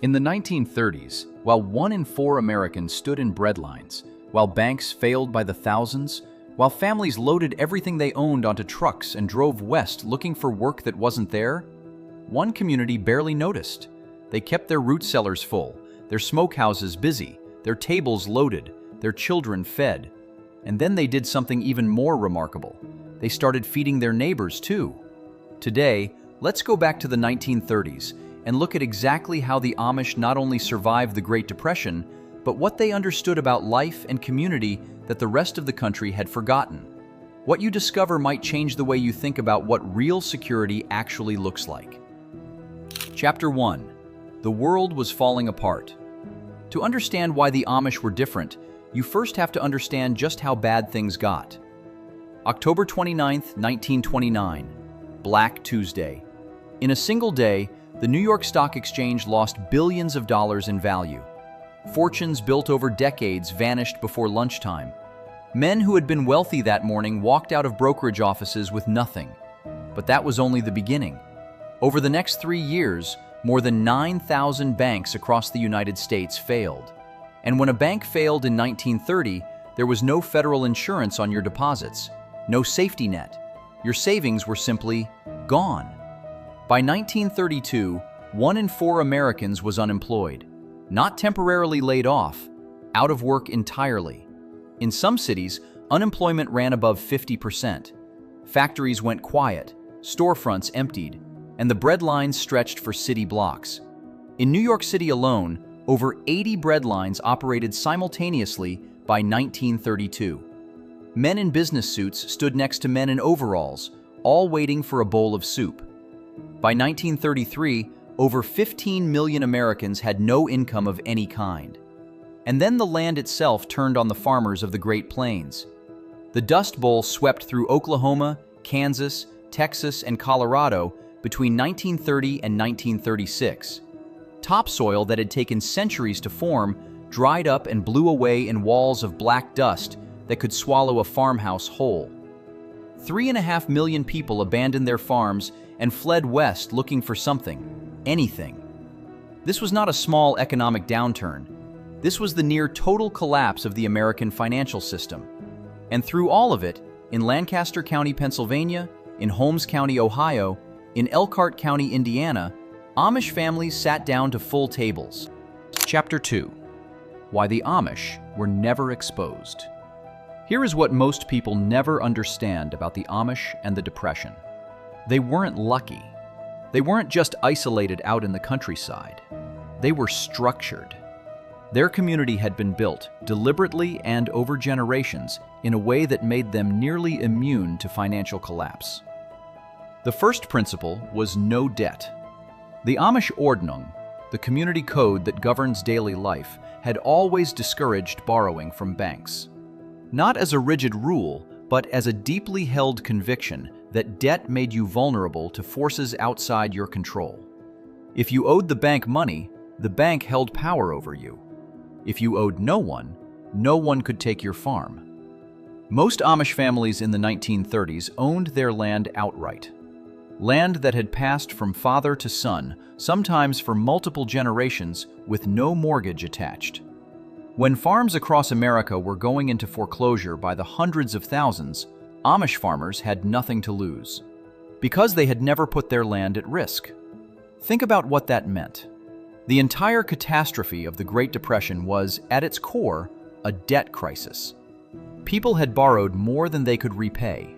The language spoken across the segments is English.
In the 1930s, while 1 in 4 Americans stood in breadlines, while banks failed by the thousands, while families loaded everything they owned onto trucks and drove west looking for work that wasn't there, one community barely noticed. They kept their root cellars full, their smokehouses busy, their tables loaded, their children fed. And then they did something even more remarkable. They started feeding their neighbors too. Today, let's go back to the 1930s and look at exactly how the Amish not only survived the Great Depression, but what they understood about life and community that the rest of the country had forgotten. What you discover might change the way you think about what real security actually looks like. Chapter 1. The world was falling apart. To understand why the Amish were different, you first have to understand just how bad things got. October 29, 1929, Black Tuesday. In a single day, the New York Stock Exchange lost billions of dollars in value. Fortunes built over decades vanished before lunchtime. Men who had been wealthy that morning walked out of brokerage offices with nothing. But that was only the beginning. Over the next 3 years, more than 9,000 banks across the United States failed. And when a bank failed in 1930, there was no federal insurance on your deposits, no safety net. Your savings were simply gone. By 1932, 1 in 4 Americans was unemployed, not temporarily laid off, out of work entirely. In some cities, unemployment ran above 50%. Factories went quiet, storefronts emptied, and the bread lines stretched for city blocks. In New York City alone, over 80 bread lines operated simultaneously by 1932. Men in business suits stood next to men in overalls, all waiting for a bowl of soup. By 1933, over 15 million Americans had no income of any kind. And then the land itself turned on the farmers of the Great Plains. The Dust Bowl swept through Oklahoma, Kansas, Texas, and Colorado between 1930 and 1936. Topsoil that had taken centuries to form dried up and blew away in walls of black dust that could swallow a farmhouse whole. 3.5 million people abandoned their farms and fled west looking for something, anything. This was not a small economic downturn. This was the near total collapse of the American financial system. And through all of it, in Lancaster County, Pennsylvania, in Holmes County, Ohio, in Elkhart County, Indiana, Amish families sat down to full tables. Chapter 2. Why the Amish were never exposed. Here is what most people never understand about the Amish and the Depression. They weren't lucky. They weren't just isolated out in the countryside. They were structured. Their community had been built deliberately and over generations in a way that made them nearly immune to financial collapse. The first principle was no debt. The Amish Ordnung, the community code that governs daily life, had always discouraged borrowing from banks. Not as a rigid rule, but as a deeply held conviction that debt made you vulnerable to forces outside your control. If you owed the bank money, the bank held power over you. If you owed no one could take your farm. Most Amish families in the 1930s owned their land outright. Land that had passed from father to son, sometimes for multiple generations, with no mortgage attached. When farms across America were going into foreclosure by the hundreds of thousands, Amish farmers had nothing to lose, because they had never put their land at risk. Think about what that meant. The entire catastrophe of the Great Depression was, at its core, a debt crisis. People had borrowed more than they could repay.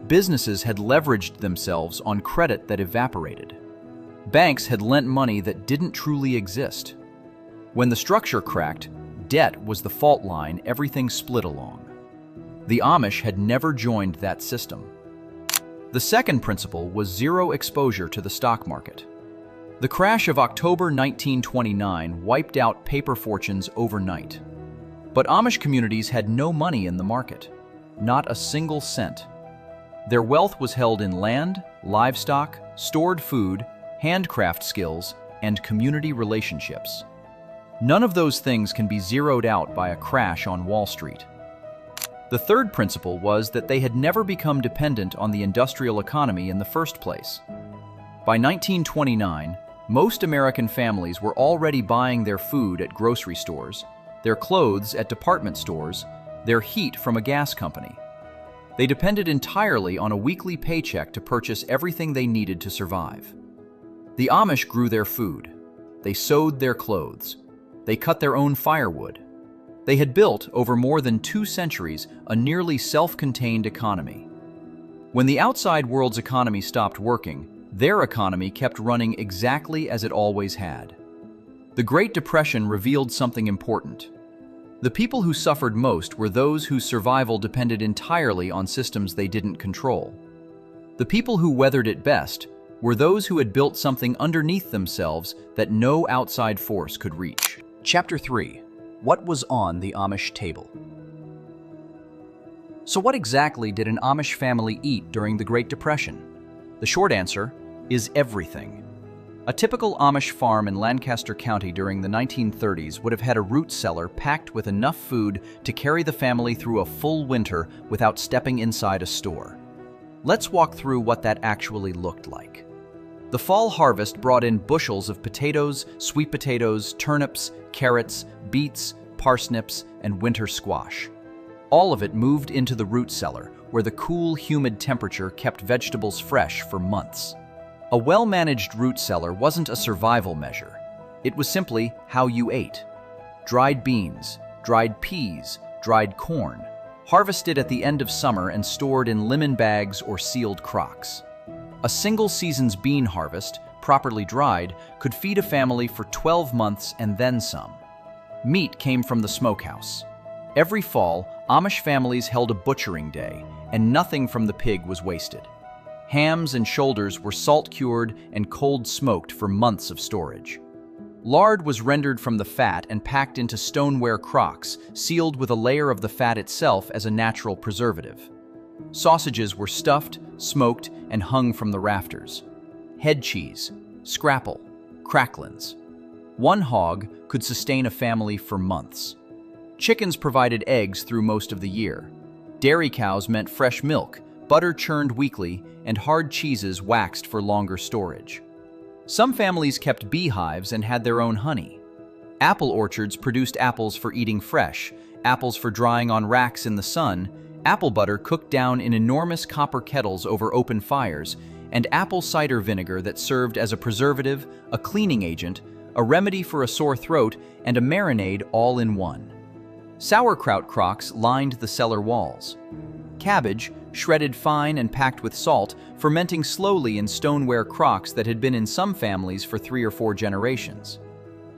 Businesses had leveraged themselves on credit that evaporated. Banks had lent money that didn't truly exist. When the structure cracked, debt was the fault line everything split along. The Amish had never joined that system. The second principle was zero exposure to the stock market. The crash of October 1929 wiped out paper fortunes overnight. But Amish communities had no money in the market, not a single cent. Their wealth was held in land, livestock, stored food, handcraft skills, and community relationships. None of those things can be zeroed out by a crash on Wall Street. The third principle was that they had never become dependent on the industrial economy in the first place. By 1929, most American families were already buying their food at grocery stores, their clothes at department stores, their heat from a gas company. They depended entirely on a weekly paycheck to purchase everything they needed to survive. The Amish grew their food. They sewed their clothes. They cut their own firewood. They had built, over more than 2 centuries, a nearly self-contained economy. When the outside world's economy stopped working, their economy kept running exactly as it always had. The Great Depression revealed something important. The people who suffered most were those whose survival depended entirely on systems they didn't control. The people who weathered it best were those who had built something underneath themselves that no outside force could reach. Chapter 3. What was on the Amish table? So what exactly did an Amish family eat during the Great Depression? The short answer is everything. A typical Amish farm in Lancaster County during the 1930s would have had a root cellar packed with enough food to carry the family through a full winter without stepping inside a store. Let's walk through what that actually looked like. The fall harvest brought in bushels of potatoes, sweet potatoes, turnips, carrots, beets, parsnips, and winter squash. All of it moved into the root cellar, where the cool, humid temperature kept vegetables fresh for months. A well-managed root cellar wasn't a survival measure. It was simply how you ate. Dried beans, dried peas, dried corn, harvested at the end of summer and stored in lemon bags or sealed crocks. A single season's bean harvest, properly dried, could feed a family for 12 months and then some. Meat came from the smokehouse. Every fall, Amish families held a butchering day, and nothing from the pig was wasted. Hams and shoulders were salt-cured and cold-smoked for months of storage. Lard was rendered from the fat and packed into stoneware crocks, sealed with a layer of the fat itself as a natural preservative. Sausages were stuffed, smoked, and hung from the rafters. Head cheese, scrapple, cracklins. One hog could sustain a family for months. Chickens provided eggs through most of the year. Dairy cows meant fresh milk, butter churned weekly, and hard cheeses waxed for longer storage. Some families kept beehives and had their own honey. Apple orchards produced apples for eating fresh, apples for drying on racks in the sun, apple butter cooked down in enormous copper kettles over open fires, and apple cider vinegar that served as a preservative, a cleaning agent, a remedy for a sore throat, and a marinade all in one. Sauerkraut crocks lined the cellar walls. Cabbage, shredded fine and packed with salt, fermenting slowly in stoneware crocks that had been in some families for 3 or 4 generations.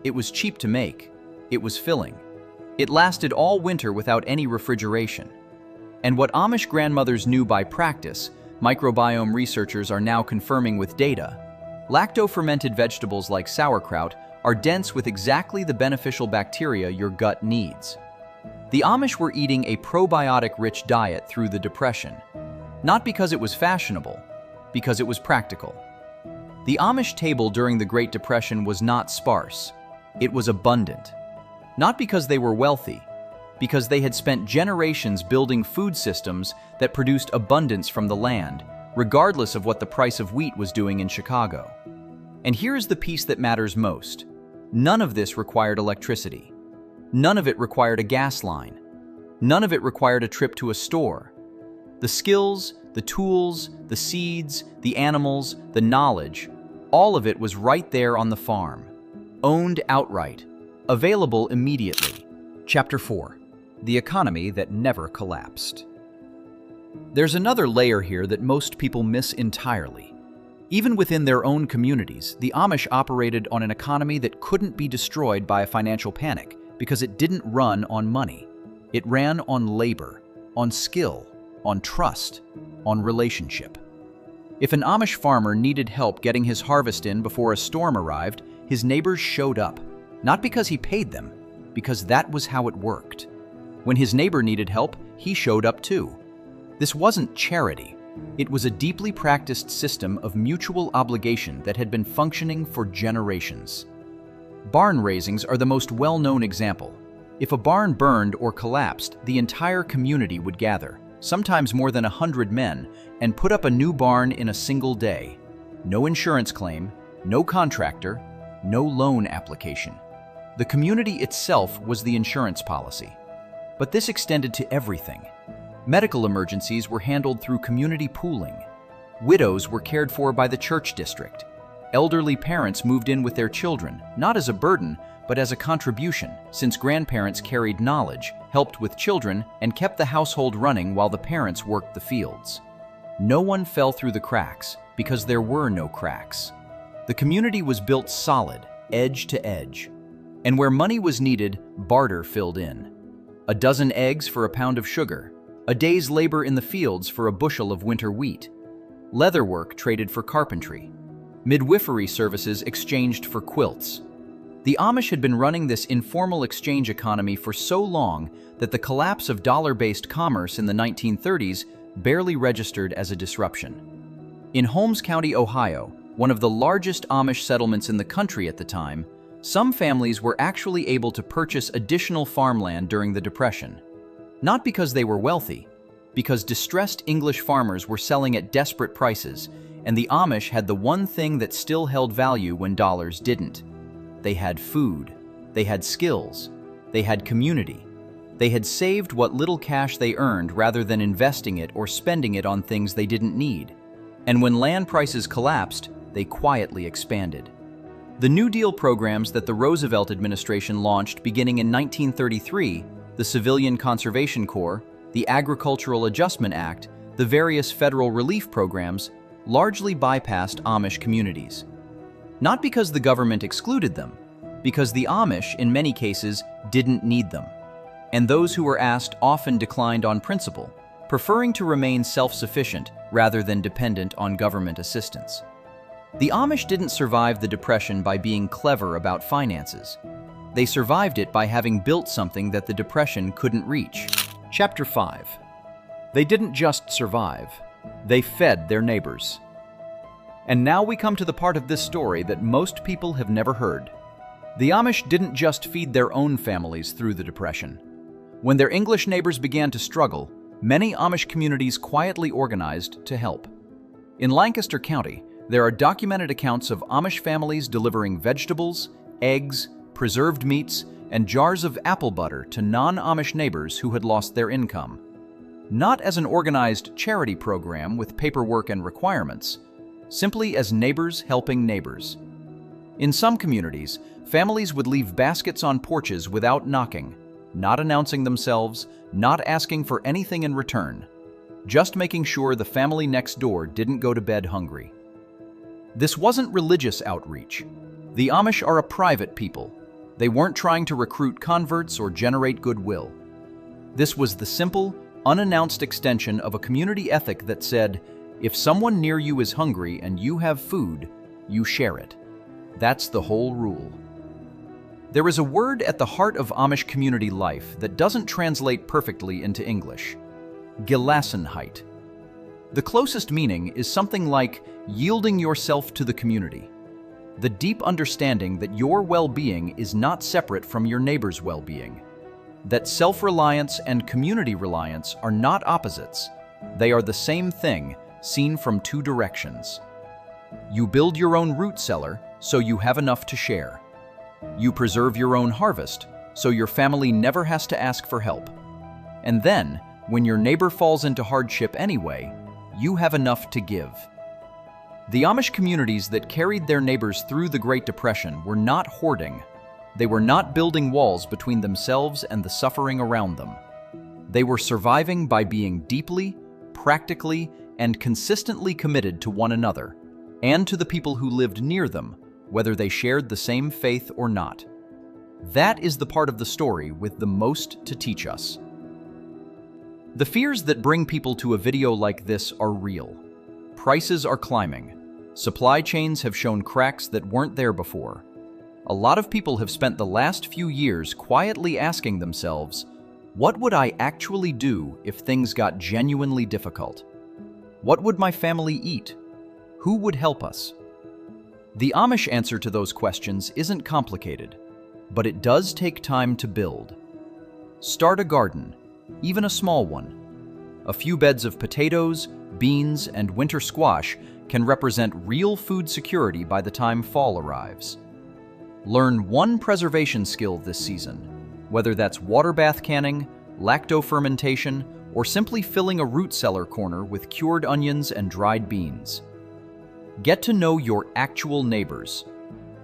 It was cheap to make. It was filling. It lasted all winter without any refrigeration. And what Amish grandmothers knew by practice, microbiome researchers are now confirming with data. Lacto-fermented vegetables like sauerkraut are dense with exactly the beneficial bacteria your gut needs. The Amish were eating a probiotic-rich diet through the Depression, not because it was fashionable, because it was practical. The Amish table during the Great Depression was not sparse, it was abundant. Not because they were wealthy, because they had spent generations building food systems that produced abundance from the land, regardless of what the price of wheat was doing in Chicago. And here's the piece that matters most. None of this required electricity. None of it required a gas line. None of it required a trip to a store. The skills, the tools, the seeds, the animals, the knowledge, all of it was right there on the farm, owned outright, available immediately. Chapter 4. The economy that never collapsed. There's another layer here that most people miss entirely. Even within their own communities, the Amish operated on an economy that couldn't be destroyed by a financial panic because it didn't run on money. It ran on labor, on skill, on trust, on relationship. If an Amish farmer needed help getting his harvest in before a storm arrived, his neighbors showed up, not because he paid them, because that was how it worked. When his neighbor needed help, he showed up too. This wasn't charity. It was a deeply practiced system of mutual obligation that had been functioning for generations. Barn raisings are the most well-known example. If a barn burned or collapsed, the entire community would gather, sometimes more than 100 men, and put up a new barn in a single day. No insurance claim, no contractor, no loan application. The community itself was the insurance policy. But this extended to everything. Medical emergencies were handled through community pooling. Widows were cared for by the church district. Elderly parents moved in with their children, not as a burden, but as a contribution, since grandparents carried knowledge, helped with children, and kept the household running while the parents worked the fields. No one fell through the cracks, because there were no cracks. The community was built solid, edge to edge. And where money was needed, barter filled in. A dozen eggs for a pound of sugar, a day's labor in the fields for a bushel of winter wheat. Leatherwork traded for carpentry. Midwifery services exchanged for quilts. The Amish had been running this informal exchange economy for so long that the collapse of dollar-based commerce in the 1930s barely registered as a disruption. In Holmes County, Ohio, one of the largest Amish settlements in the country at the time, some families were actually able to purchase additional farmland during the Depression. Not because they were wealthy, because distressed English farmers were selling at desperate prices, and the Amish had the one thing that still held value when dollars didn't. They had food, they had skills, they had community. They had saved what little cash they earned rather than investing it or spending it on things they didn't need. And when land prices collapsed, they quietly expanded. The New Deal programs that the Roosevelt administration launched beginning in 1933, the Civilian Conservation Corps, the Agricultural Adjustment Act, the various federal relief programs, largely bypassed Amish communities. Not because the government excluded them, because the Amish, in many cases, didn't need them. And those who were asked often declined on principle, preferring to remain self-sufficient rather than dependent on government assistance. The Amish didn't survive the Depression by being clever about finances. They survived it by having built something that the Depression couldn't reach. Chapter 5. They didn't just survive, they fed their neighbors. And now we come to the part of this story that most people have never heard. The Amish didn't just feed their own families through the Depression. When their English neighbors began to struggle, many Amish communities quietly organized to help. In Lancaster County, there are documented accounts of Amish families delivering vegetables, eggs, preserved meats, and jars of apple butter to non-Amish neighbors who had lost their income. Not as an organized charity program with paperwork and requirements, simply as neighbors helping neighbors. In some communities, families would leave baskets on porches without knocking, not announcing themselves, not asking for anything in return, just making sure the family next door didn't go to bed hungry. This wasn't religious outreach. The Amish are a private people. They weren't trying to recruit converts or generate goodwill. This was the simple, unannounced extension of a community ethic that said, if someone near you is hungry and you have food, you share it. That's the whole rule. There is a word at the heart of Amish community life that doesn't translate perfectly into English: Gelassenheit. The closest meaning is something like yielding yourself to the community. The deep understanding that your well-being is not separate from your neighbor's well-being. That self-reliance and community reliance are not opposites. They are the same thing, seen from two directions. You build your own root cellar so you have enough to share. You preserve your own harvest so your family never has to ask for help. And then, when your neighbor falls into hardship anyway, you have enough to give. The Amish communities that carried their neighbors through the Great Depression were not hoarding. They were not building walls between themselves and the suffering around them. They were surviving by being deeply, practically, and consistently committed to one another, and to the people who lived near them, whether they shared the same faith or not. That is the part of the story with the most to teach us. The fears that bring people to a video like this are real. Prices are climbing. Supply chains have shown cracks that weren't there before. A lot of people have spent the last few years quietly asking themselves, what would I actually do if things got genuinely difficult? What would my family eat? Who would help us? The Amish answer to those questions isn't complicated, but it does take time to build. Start a garden, even a small one. A few beds of potatoes, beans, and winter squash can represent real food security by the time fall arrives. Learn one preservation skill this season, whether that's water bath canning, lacto-fermentation, or simply filling a root cellar corner with cured onions and dried beans. Get to know your actual neighbors,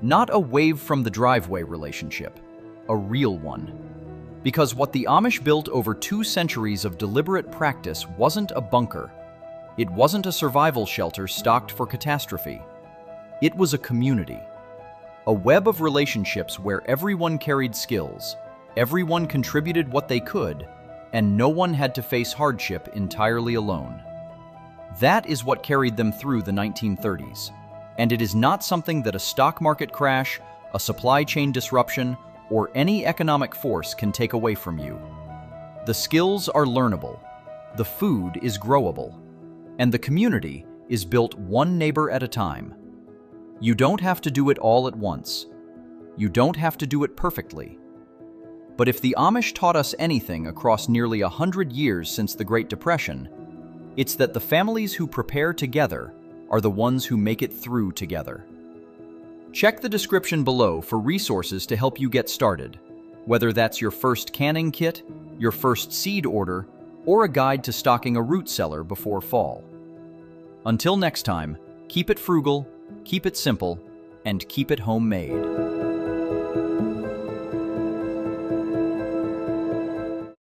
not a wave from the driveway relationship, a real one. Because what the Amish built over 2 centuries of deliberate practice wasn't a bunker. It wasn't a survival shelter stocked for catastrophe. It was a community. A web of relationships where everyone carried skills, everyone contributed what they could, and no one had to face hardship entirely alone. That is what carried them through the 1930s, and it is not something that a stock market crash, a supply chain disruption, or any economic force can take away from you. The skills are learnable, the food is growable, and the community is built one neighbor at a time. You don't have to do it all at once. You don't have to do it perfectly. But if the Amish taught us anything across nearly 100 years since the Great Depression, it's that the families who prepare together are the ones who make it through together. Check the description below for resources to help you get started, whether that's your first canning kit, your first seed order, or a guide to stocking a root cellar before fall. Until next time, keep it frugal, keep it simple, and keep it homemade.